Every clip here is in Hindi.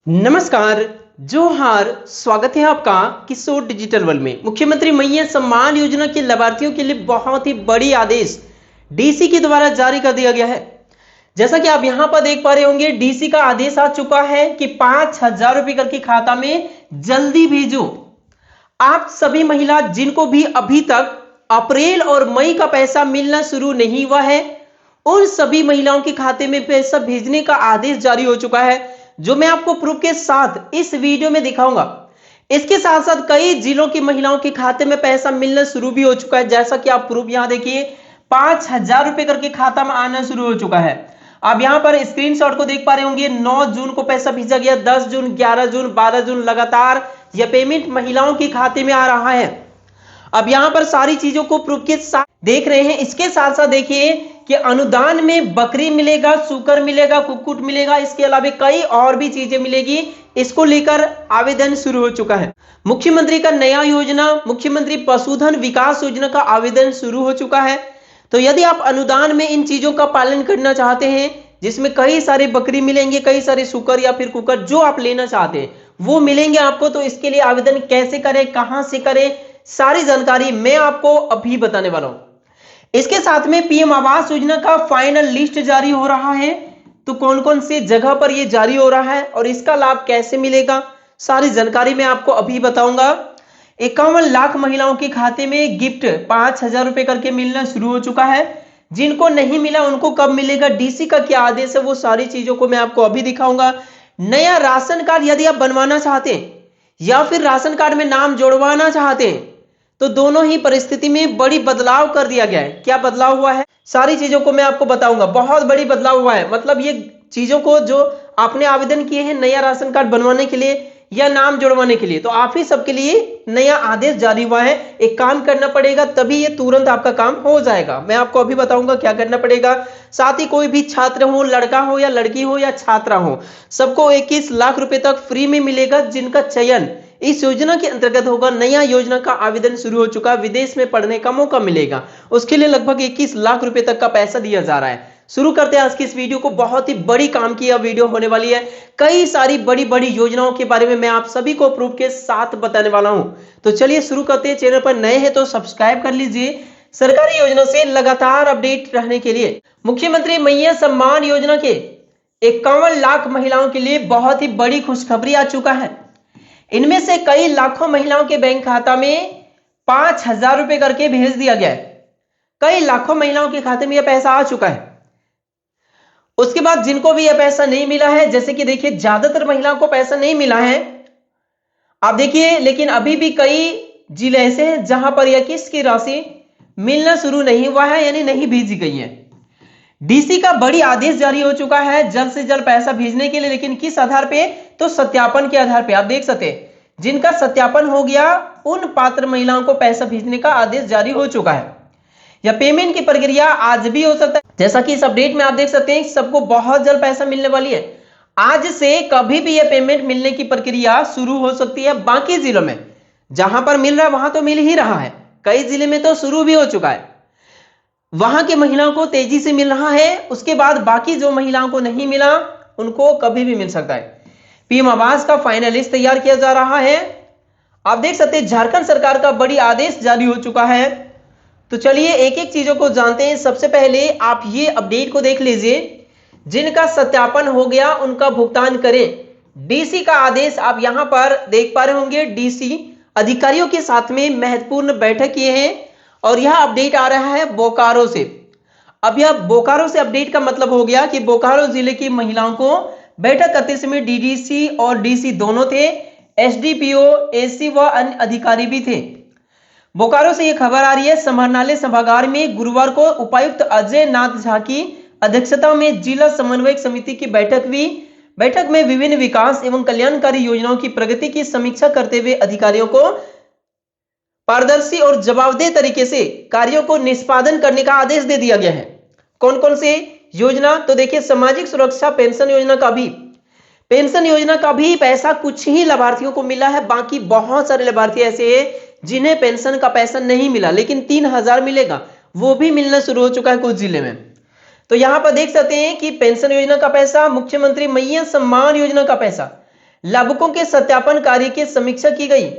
नमस्कार। जोहार। स्वागत है आपका किशोर डिजिटल वर्ल्ड में। मुख्यमंत्री मैया सम्मान योजना के लाभार्थियों के लिए बहुत ही बड़ी आदेश डीसी के द्वारा जारी कर दिया गया है। जैसा कि आप यहां पर देख पा रहे होंगे, डीसी का आदेश आ चुका है कि 5,000 रुपए करके खाता में जल्दी भेजो। आप सभी महिला जिनको भी अभी तक अप्रैल और मई का पैसा मिलना शुरू नहीं हुआ है, उन सभी महिलाओं के खाते में पैसा भेजने का आदेश जारी हो चुका है, जो मैं आपको प्रूफ के साथ इस वीडियो में दिखाऊंगा। इसके साथ साथ कई जिलों की महिलाओं के खाते में पैसा मिलना शुरू भी हो चुका है। जैसा कि आप प्रूफ यहां देखिए, 5,000 रुपए करके खाता में आना शुरू हो चुका है। आप यहां पर स्क्रीनशॉट को देख पा रहे होंगे। 9 जून को पैसा भेजा गया, 10 जून, 11 जून, 12 जून, लगातार यह पेमेंट महिलाओं के खाते में आ रहा है। अब यहां पर सारी चीजों को प्रूफ के साथ देख रहे हैं। इसके साथ साथ देखिए कि अनुदान में बकरी मिलेगा, सूकर मिलेगा, कुक्कुट मिलेगा, इसके अलावा कई और भी चीजें मिलेगी। इसको लेकर आवेदन शुरू हो चुका है। मुख्यमंत्री का नया योजना, मुख्यमंत्री पशुधन विकास योजना का आवेदन शुरू हो चुका है। तो यदि आप अनुदान में इन चीजों का पालन करना चाहते हैं, जिसमें कई सारे बकरी मिलेंगे, कई सारे सूकर या फिर कुकर, जो आप लेना चाहते हैं वो मिलेंगे आपको। तो इसके लिए आवेदन कैसे करें, कहां से करें, सारी जानकारी मैं आपको अभी बताने वाला हूं। इसके साथ में पीएम आवास योजना का फाइनल लिस्ट जारी हो रहा है। तो कौन कौन से जगह पर यह जारी हो रहा है और इसका लाभ कैसे मिलेगा, सारी जानकारी मैं आपको अभी बताऊंगा। 51 लाख महिलाओं के खाते में गिफ्ट 5,000 रुपए करके मिलना शुरू हो चुका है। जिनको नहीं मिला उनको कब मिलेगा, डीसी का क्या आदेश है, वो सारी चीजों को मैं आपको अभी दिखाऊंगा। नया राशन कार्ड यदि आप बनवाना चाहते हैं या फिर राशन कार्ड में नाम जोड़वाना चाहते हैं, तो दोनों ही परिस्थिति में बड़ी बदलाव कर दिया गया है। क्या बदलाव हुआ है, सारी चीजों को मैं आपको बताऊंगा। बहुत बड़ी बदलाव हुआ है, मतलब ये चीजों को जो आपने आवेदन किए हैं नया राशन कार्ड बनवाने के लिए या नाम जुड़वाने के लिए, तो आप ही सबके लिए नया आदेश जारी हुआ है। एक काम करना पड़ेगा, तभी ये तुरंत आपका काम हो जाएगा। मैं आपको अभी बताऊंगा क्या करना पड़ेगा। साथ ही कोई भी छात्र हो, लड़का हो या लड़की हो या छात्रा हो, सबको 21 लाख रुपए तक फ्री में मिलेगा, जिनका चयन इस योजना के अंतर्गत होगा। नया योजना का आवेदन शुरू हो चुका है। विदेश में पढ़ने का मौका मिलेगा, उसके लिए लगभग 21 लाख रुपए तक का पैसा दिया जा रहा है। शुरू करते हैं आज की इस वीडियो को। बहुत ही बड़ी काम की यह वीडियो होने वाली है। कई सारी बड़ी बड़ी योजनाओं के बारे में मैं आप सभी को प्रूफ के साथ बताने वाला हूं। तो चलिए शुरू करते हैं। चैनल पर नए हैं तो सब्सक्राइब कर लीजिए सरकारी योजना से लगातार अपडेट रहने के लिए। मुख्यमंत्री मैया सम्मान योजना के 51 लाख महिलाओं के लिए बहुत ही बड़ी खुशखबरी आ चुका है। इनमें से कई लाखों महिलाओं के बैंक खाता में 5,000 रुपए करके भेज दिया गया है। कई लाखों महिलाओं के खाते में यह पैसा आ चुका है। उसके बाद जिनको भी यह पैसा नहीं मिला है, जैसे कि देखिए ज्यादातर महिलाओं को पैसा नहीं मिला है, आप देखिए, लेकिन अभी भी कई जिले ऐसे हैं जहां पर यह किस्त की राशि मिलना शुरू नहीं हुआ है, यानी नहीं भेजी गई है। डीसी का बड़ी आदेश जारी हो चुका है जल्द से जल्द पैसा भेजने के लिए। लेकिन किस आधार पे, तो सत्यापन के आधार पे। आप देख सकते हैं जिनका सत्यापन हो गया उन पात्र महिलाओं को पैसा भेजने का आदेश जारी हो चुका है। यह पेमेंट की प्रक्रिया आज भी हो सकता है। जैसा कि इस अपडेट में आप देख सकते हैं सबको बहुत जल्द पैसा मिलने वाली है। आज से कभी भी यह पेमेंट मिलने की प्रक्रिया शुरू हो सकती है। बाकी जिलों में जहां पर मिल रहा है वहां तो मिल ही रहा है, कई जिले में तो शुरू भी हो चुका है, वहां की महिलाओं को तेजी से मिल रहा है। उसके बाद बाकी जो महिलाओं को नहीं मिला उनको कभी भी मिल सकता है। पीएम आवास का फाइनल लिस्ट तैयार किया जा रहा है। आप देख सकते हैं झारखंड सरकार का बड़ी आदेश जारी हो चुका है। तो चलिए एक एक चीजों को जानते हैं। सबसे पहले आप ये अपडेट को देख लीजिए। जिनका सत्यापन हो गया उनका भुगतान करें, डीसी का आदेश आप यहां पर देख पा रहे होंगे। डीसी अधिकारियों के साथ में महत्वपूर्ण बैठक किए हैं और यह अपडेट आ रहा है बोकारो से। अब यह बोकारो से अपडेट का मतलब हो गया कि बोकारो जिले की महिलाओं को बैठक करते समय डीडीसी और डीसी दोनों थे, एसडीपीओ, एसी व अन्य अधिकारी भी थे। बोकारो से यह खबर आ रही है। समाहरणालय सभागार में गुरुवार को उपायुक्त अजय नाथ झा की अध्यक्षता में जिला समन्वयक समिति की बैठक हुई। बैठक में विभिन्न विकास एवं कल्याणकारी योजनाओं की प्रगति की समीक्षा करते हुए अधिकारियों को पारदर्शी और जवाबदेह तरीके से कार्यों को निष्पादन करने का आदेश दे दिया गया है। कौन कौन से योजना, तो देखिए सामाजिक सुरक्षा पेंशन योजना का भी पैसा कुछ ही लाभार्थियों को मिला है। बाकी बहुत सारे लाभार्थी ऐसे हैं जिन्हें पेंशन का पैसा नहीं मिला, लेकिन 3,000 मिलेगा, वो भी मिलना शुरू हो चुका है कुछ जिले में। तो यहां पर देख सकते हैं कि पेंशन योजना का पैसा, मुख्यमंत्री मैया सम्मान योजना का पैसा, लाभुकों के सत्यापन कार्य की समीक्षा की गई।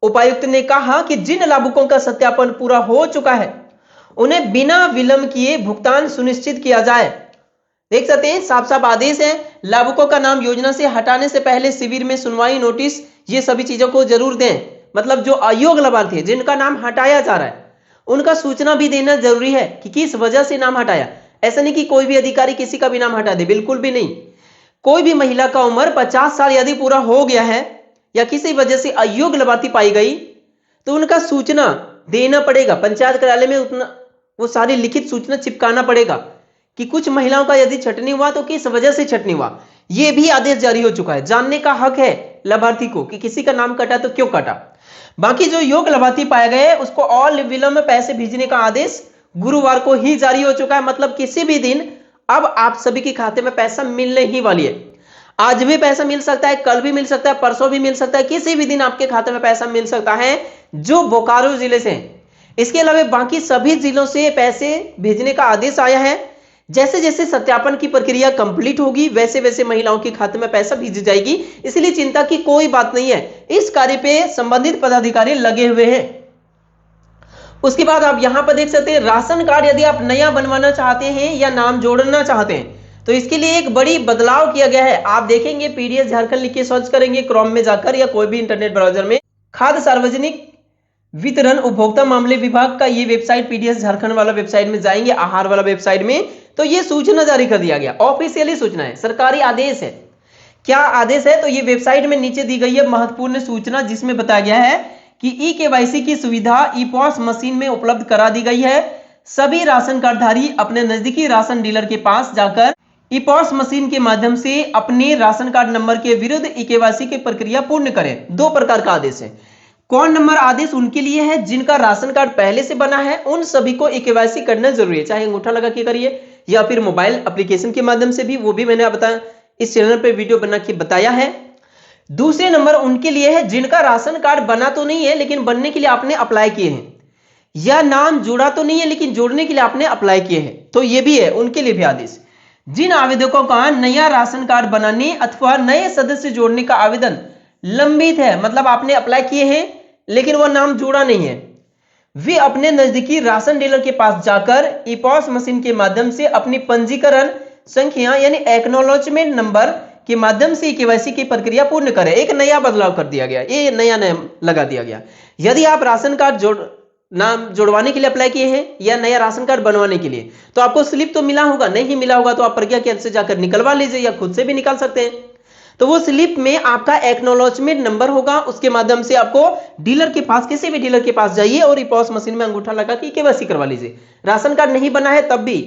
उपायुक्त ने कहा कि जिन लाभुकों का सत्यापन पूरा हो चुका है उन्हें बिना विलंब किए भुगतान सुनिश्चित किया जाए। देख सकते हैं, साफ साफ आदेश है। लाभुकों का नाम योजना से हटाने से पहले शिविर में सुनवाई, नोटिस, ये सभी चीजों को जरूर दें। मतलब जो अयोग्य लाभार्थी जिनका नाम हटाया जा रहा है उनका सूचना भी देना जरूरी है कि किस वजह से नाम हटाया। ऐसा नहीं कि कोई भी अधिकारी किसी का भी नाम हटा दे, बिल्कुल भी नहीं। कोई भी महिला का उम्र 50 साल यदि पूरा हो गया है या किसी वजह से अयोग्य लाभार्थी पाई गई तो उनका सूचना देना पड़ेगा। पंचायत कार्यालय में उतना वो सारी लिखित सूचना चिपकाना पड़ेगा कि कुछ महिलाओं का यदि छटनी हुआ तो किस वजह से छटनी हुआ। यह भी आदेश जारी हो चुका है। जानने का हक है लाभार्थी को कि किसी का नाम कटा तो क्यों कटा। बाकी जो योग्य लाभार्थी पाए गए उसको और विलंब में पैसे भेजने का आदेश गुरुवार को ही जारी हो चुका है। मतलब किसी भी दिन अब आप सभी के खाते में पैसा मिलने ही वाली है। आज भी पैसा मिल सकता है, कल भी मिल सकता है, परसों भी मिल सकता है, किसी भी दिन आपके खाते में पैसा मिल सकता है जो बोकारो जिले से है। इसके अलावा बाकी सभी जिलों से पैसे भेजने का आदेश आया है। जैसे जैसे सत्यापन की प्रक्रिया कंप्लीट होगी वैसे वैसे महिलाओं के खाते में पैसा भेजी जाएगी, इसलिए चिंता की कोई बात नहीं है। इस कार्य पे संबंधित पदाधिकारी लगे हुए हैं। उसके बाद आप यहां पर देख सकते हैं राशन कार्ड यदि आप नया बनवाना चाहते हैं या नाम जोड़ना चाहते हैं तो इसके लिए एक बड़ी बदलाव किया गया है। आप देखेंगे पीडीएस झारखंड लिख के सर्च करेंगे क्रोम में जाकर या कोई भी इंटरनेट ब्राउजर में, खाद्य सार्वजनिक वितरण उपभोक्ता मामले विभाग का ये वेबसाइट पीडीएस झारखंड वाला वेबसाइट में जाएंगे, आहार वाला वेबसाइट में, तो ये सूचना जारी कर दिया गया। ऑफिशियली सूचना है, सरकारी आदेश है। क्या आदेश है तो ये वेबसाइट में नीचे दी गई है महत्वपूर्ण सूचना, जिसमें बताया गया है कि ई-केवाईसी की सुविधा ई-पॉस मशीन में उपलब्ध करा दी गई है। सभी राशन कार्डधारी अपने नजदीकी राशन डीलर के पास जाकर ई-पॉस मशीन के माध्यम से अपने राशन कार्ड नंबर के विरुद्ध ई-केवाईसी की प्रक्रिया पूर्ण करें। दो प्रकार का आदेश है। कौन नंबर आदेश उनके लिए है जिनका राशन कार्ड पहले से बना है, उन सभी को ई-केवाईसी करना जरूरी है, चाहे अंगूठा लगा के करिए या फिर मोबाइल एप्लीकेशन के माध्यम से भी, वो भी मैंने बताया इस चैनल पे वीडियो बना के बताया है। दूसरे नंबर उनके लिए है जिनका राशन कार्ड बना तो नहीं है लेकिन बनने के लिए आपने अप्लाई किए हैं, या नाम जुड़ा तो नहीं है लेकिन जोड़ने के लिए आपने अप्लाई किए हैं, तो ये भी है, उनके लिए भी आदेश। जिन आवेदकों का नया राशन कार्ड बनाने अथवा नए सदस्य जोड़ने का आवेदन लंबित है, मतलब आपने अप्लाई किए हैं लेकिन वह नाम जुड़ा नहीं है, वे अपने नजदीकी राशन डीलर के पास जाकर ई-पॉस मशीन के माध्यम से अपनी पंजीकरण संख्या यानी एक्नॉलेजमेंट नंबर के माध्यम से केवाईसी की प्रक्रिया पूर्ण करें। एक नया बदलाव कर दिया गया, ये नया नाम लगा दिया गया। यदि आप राशन कार्ड नाम जोड़वाने के लिए अप्लाई किए हैं या नया राशन कार्ड बनवाने के लिए तो आपको स्लिप तो मिला होगा, नहीं मिला होगा तो आप प्रज्ञा केंद्र से जाकर निकलवा लीजिए या खुद से भी निकाल सकते हैं। तो वो स्लिप में आपका एक्नॉलेजमेंट नंबर होगा, उसके माध्यम से आपको डीलर के पास, किसी भी डीलर के पास जाइए और ई-पॉस मशीन में अंगूठा लगा के केवाईसी करवा लीजिए। राशन कार्ड नहीं बना है तब भी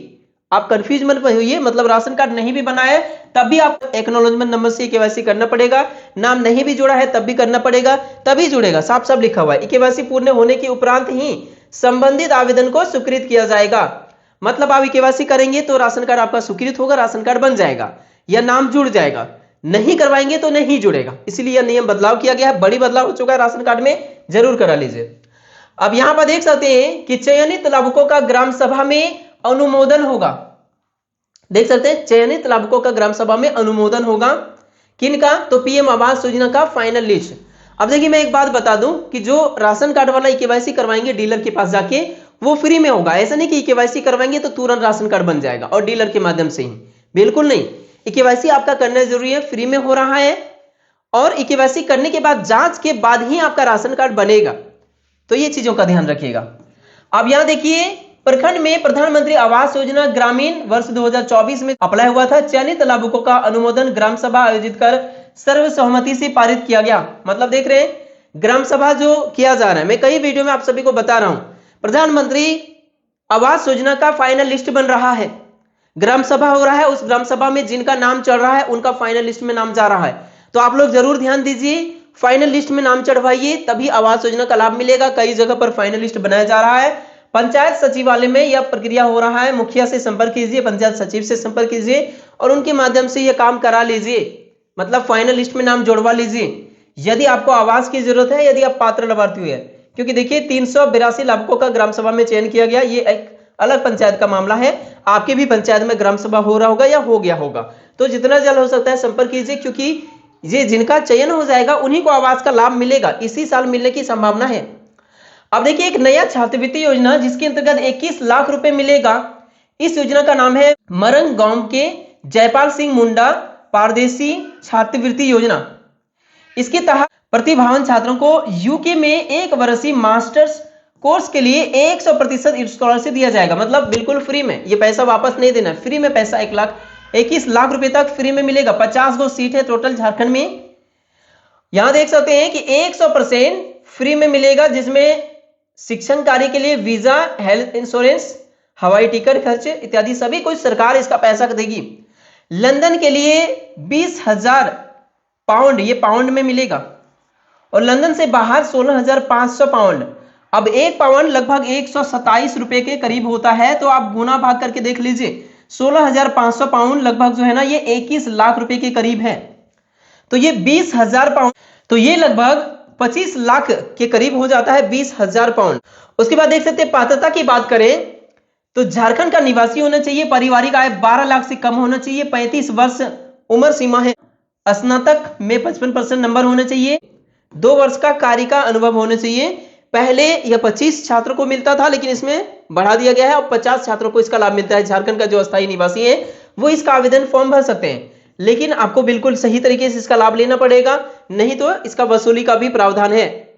आप कंफ्यूज मत होइए, मतलब राशन कार्ड नहीं भी बना है तब भी आप एक्नॉलेजमेंट नंबर से केवाईसी करना पड़ेगा। नाम नहीं भी जुड़ा है तब भी करना पड़ेगा, तभी जुड़ेगा। साफ साफ लिखा हुआ है केवाईसी पूर्ण होने के उपरांत ही संबंधित आवेदन को स्वीकृत किया जाएगा। मतलब आप केवाईसी करेंगे तो राशन कार्ड आपका स्वीकृत होगा, राशन कार्ड बन जाएगा या नाम जुड़ जाएगा। नहीं करवाएंगे तो नहीं जुड़ेगा, इसलिए यह नियम बदलाव किया गया है। बड़ी बदलाव हो चुका है राशन कार्ड में, जरूर करा लीजिए। अब यहां पर देख सकते हैं कि चयनित लाभुकों का ग्राम सभा में अनुमोदन होगा। देख सकते हैं चयनित लाभुकों का ग्राम सभा में अनुमोदन होगा। किनका? तो पीएम आवास योजना का फाइनल लिस्ट। अब देखिए मैं एक बात बता दूं कि जो राशन कार्ड वाला केवाईसी करवाएंगे डीलर के पास जाके वो फ्री में होगा। ऐसा नहीं कि केवाईसी करवाएंगे तो तुरंत राशन कार्ड बन जाएगा और डीलर के माध्यम से ही, बिल्कुल नहीं। केवाईसी आपका करना जरूरी है, फ्री में हो रहा है और केवाईसी करने के बाद जांच के बाद ही आपका राशन कार्ड बनेगा, तो ये चीजों का ध्यान रखिएगा। अब यहां देखिए प्रखंड में प्रधानमंत्री आवास योजना ग्रामीण वर्ष 2024 में अप्लाई हुआ था। चयनित लाभुकों का अनुमोदन ग्राम सभा आयोजित कर सर्वसहमति से पारित किया गया। मतलब देख रहे हैं ग्राम सभा जो किया जा रहा है, मैं कई वीडियो में आप सभी को बता रहा हूं, प्रधानमंत्री आवास योजना का फाइनल लिस्ट बन रहा है, ग्राम सभा हो रहा है, उस ग्राम सभा में जिनका नाम चढ़ रहा है उनका फाइनल लिस्ट में नाम जा रहा है। तो आप लोग जरूर ध्यान दीजिए, फाइनल लिस्ट में नाम चढ़वाइए तभी आवास योजना का लाभ मिलेगा। कई जगह पर फाइनल लिस्ट बनाया जा रहा है, पंचायत सचिवालय में यह प्रक्रिया हो रहा है। मुखिया से संपर्क कीजिए, पंचायत सचिव से संपर्क कीजिए और उनके माध्यम से यह काम करा लीजिए, मतलब फाइनल लिस्ट में नाम जोड़वा लीजिए यदि आपको आवास की जरूरत है, यदि आप पात्र लाभार्थी है। क्योंकि देखिए 382 लाभुकों का ग्राम सभा में चयन किया गया, ये एक अलग पंचायत का मामला है। आपके भी पंचायत में ग्राम सभा हो रहा होगा या हो गया होगा, तो जितना जल्द हो सकता है संपर्क कीजिए, क्योंकि ये जिनका चयन हो जाएगा उन्हीं को आवास का लाभ मिलेगा, इसी साल मिलने की संभावना है। अब देखिए एक नया छात्रवृत्ति योजना जिसके अंतर्गत 21 लाख रुपए मिलेगा। इस योजना का नाम है मरंग गांव के जयपाल सिंह मुंडा पारदेशी छात्रवृत्ति योजना। इसके तहत प्रतिभावान छात्रों को यूके में 1 वर्षीय मास्टर्स कोर्स के लिए 100% स्कॉलरशिप दिया जाएगा, मतलब बिल्कुल फ्री में, ये पैसा वापस नहीं देना, फ्री में पैसा 21 लाख रुपए तक फ्री में मिलेगा। 50 गो सीट है टोटल झारखंड में। यहां देख सकते हैं कि 100% फ्री में मिलेगा, जिसमें शिक्षण कार्य के लिए वीजा, हेल्थ इंश्योरेंस, हवाई टिकट खर्च इत्यादि सभी कुछ सरकार इसका पैसा देगी। लंदन के लिए 20,000 पाउंड, ये पाउंड में मिलेगा, और लंदन से बाहर 16,500 पाउंड। अब एक पाउंड लगभग 127 रुपए के करीब होता है, तो आप गुना भाग करके देख लीजिए, 16,500 पाउंड लगभग जो है ना, ये 21 लाख रुपए के करीब है। तो ये 20,000 पाउंड, तो ये लगभग 25 लाख के करीब हो जाता है 20,000 पाउंड। उसके बाद देख सकते हैं पात्रता की बात करें तो झारखंड का निवासी होना चाहिए, पारिवारिक आय 12 लाख से कम होना चाहिए, 35 वर्ष उम्र सीमा है, स्नातक में 55% नंबर होना चाहिए, 2 वर्ष का कार्य का अनुभव होना चाहिए। पहले यह 25 छात्रों को मिलता था, लेकिन इसमें बढ़ा दिया गया है, अब 50 छात्रों को इसका लाभ मिलता है। झारखंड का जो अस्थायी निवासी है वो इसका आवेदन फॉर्म भर सकते हैं, लेकिन आपको बिल्कुल सही तरीके से इसका लाभ लेना पड़ेगा, नहीं तो इसका वसूली का भी प्रावधान है।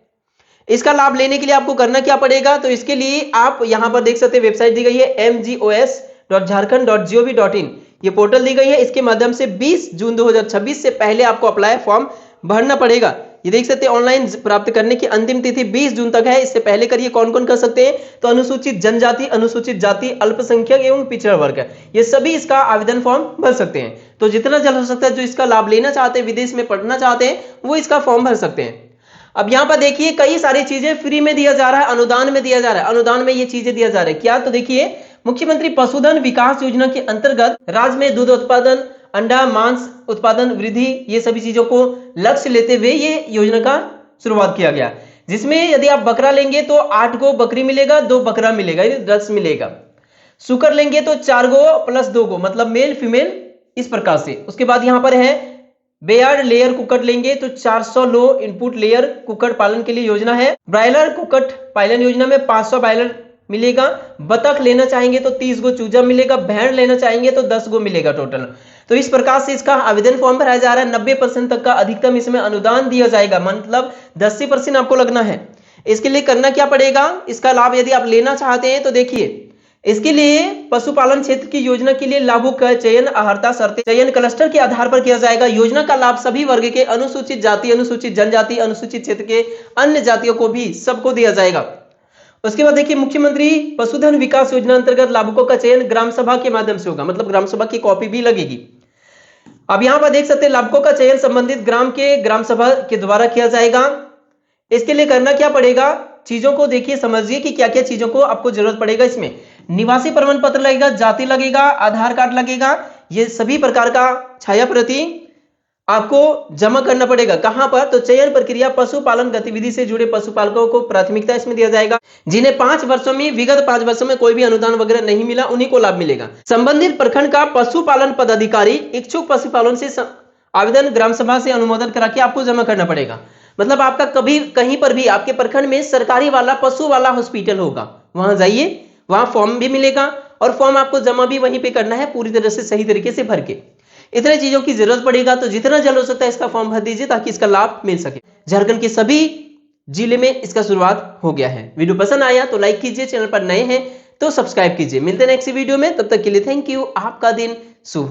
इसका लाभ लेने के लिए आपको करना क्या पड़ेगा, तो इसके लिए आप यहां पर देख सकते हैं वेबसाइट दी गई है mgos.jharkhand.gov.in, ये पोर्टल दी गई है। इसके माध्यम से 20 जून 2026 से पहले आपको अप्लाई फॉर्म भरना पड़ेगा। ये देख सकते हैं ऑनलाइन प्राप्त करने की अंतिम तिथि 20 जून तक है, इससे पहले करिए। कौन कौन कर सकते हैं, तो अनुसूचित जनजाति, अनुसूचित जाति, अल्पसंख्यक एवं पिछड़ा वर्ग, ये सभी इसका आवेदन फॉर्म भर सकते हैं। तो जितना जल्द हो सकता है जो इसका लाभ लेना चाहते हैं, विदेश में पढ़ना चाहते हैं, वो इसका फॉर्म भर सकते हैं। अब यहाँ पर देखिए कई सारी चीजें फ्री में दिया जा रहा है, अनुदान में दिया जा रहा है। अनुदान में ये चीजें दिया जा रहा है क्या, तो देखिए मुख्यमंत्री पशुधन विकास योजना के अंतर्गत राज्य में दूध उत्पादन, अंडा मांस उत्पादन वृद्धि, ये सभी चीजों को लक्ष्य लेते हुए ये योजना का शुरुआत किया गया, जिसमें यदि आप बकरा लेंगे तो 8 गो बकरी मिलेगा, 2 बकरा मिलेगा, 10 मिलेगा। सुकर लेंगे तो 4 गो प्लस 2 गो, मतलब मेल फीमेल, इस प्रकार से। उसके बाद यहाँ पर है बेयार्ड लेयर कुक्कट लेंगे तो 400 लो इनपुट लेयर कुक्कट पालन के लिए योजना है। ब्रायलर कुक्कट पालन योजना में 500 ब्रायलर मिलेगा। बतख लेना चाहेंगे तो 30 गो चूजा मिलेगा। भेड़ लेना चाहेंगे तो 10 गो मिलेगा टोटल। तो इस प्रकार से इसका आवेदन फॉर्म भराया जा रहा है। 90% तक का अधिकतम इसमें अनुदान दिया जाएगा, मतलब 10% आपको लगना है। इसके लिए करना क्या पड़ेगा, इसका लाभ यदि आप लेना चाहते हैं तो देखिए, इसके लिए पशुपालन क्षेत्र की योजना के लिए लाभुक का चयन, अहर्ता शर्तें, चयन क्लस्टर के आधार पर किया जाएगा। योजना का लाभ सभी वर्ग के, अनुसूचित जाति, अनुसूचित जनजाति, अनुसूचित क्षेत्र के अन्य जातियों को भी सबको दिया जाएगा। उसके बाद देखिए मुख्यमंत्री पशुधन विकास योजना अंतर्गत लाभुकों का चयन ग्राम सभा के माध्यम से होगा, मतलब ग्राम सभा की कॉपी भी लगेगी। अब यहां पर देख सकते हैं लाभुकों का चयन संबंधित ग्राम के ग्राम सभा के द्वारा किया जाएगा। इसके लिए करना क्या पड़ेगा, चीजों को देखिए, समझिए कि क्या क्या चीजों को आपको जरूरत पड़ेगा। इसमें निवासी प्रमाण पत्र लगेगा, जाति लगेगा, आधार कार्ड लगेगा, ये सभी प्रकार का छाया प्रति आपको जमा करना पड़ेगा। कहां पर, तो चयन प्रक्रिया पशुपालन गतिविधि से जुड़े पशुपालकों को प्राथमिकता इसमें दिया जाएगा। जिन्हें 5 वर्षों में, विगत 5 वर्षों में कोई भी अनुदान वगैरह नहीं मिला, उन्हीं को लाभ मिलेगा। संबंधित प्रखंड का पशुपालन पदाधिकारी इच्छुक पशुपालन से आवेदन ग्राम सभा से अनुमोदन करा के आपको जमा करना पड़ेगा। मतलब आपका कभी कहीं पर भी आपके प्रखंड में सरकारी वाला पशु वाला हॉस्पिटल होगा, वहां जाइए, वहां फॉर्म भी मिलेगा और फॉर्म आपको जमा भी वहीं पे करना है, पूरी तरह से सही तरीके से भर के। इतने चीजों की जरूरत पड़ेगा, तो जितना जल्द हो सकता है इसका फॉर्म भर दीजिए ताकि इसका लाभ मिल सके। झारखंड के सभी जिले में इसका शुरुआत हो गया है। वीडियो पसंद आया तो लाइक कीजिए, चैनल पर नए हैं तो सब्सक्राइब कीजिए। मिलते हैं नेक्स्ट वीडियो में, तब तक के लिए थैंक यू। आपका दिन शुभ।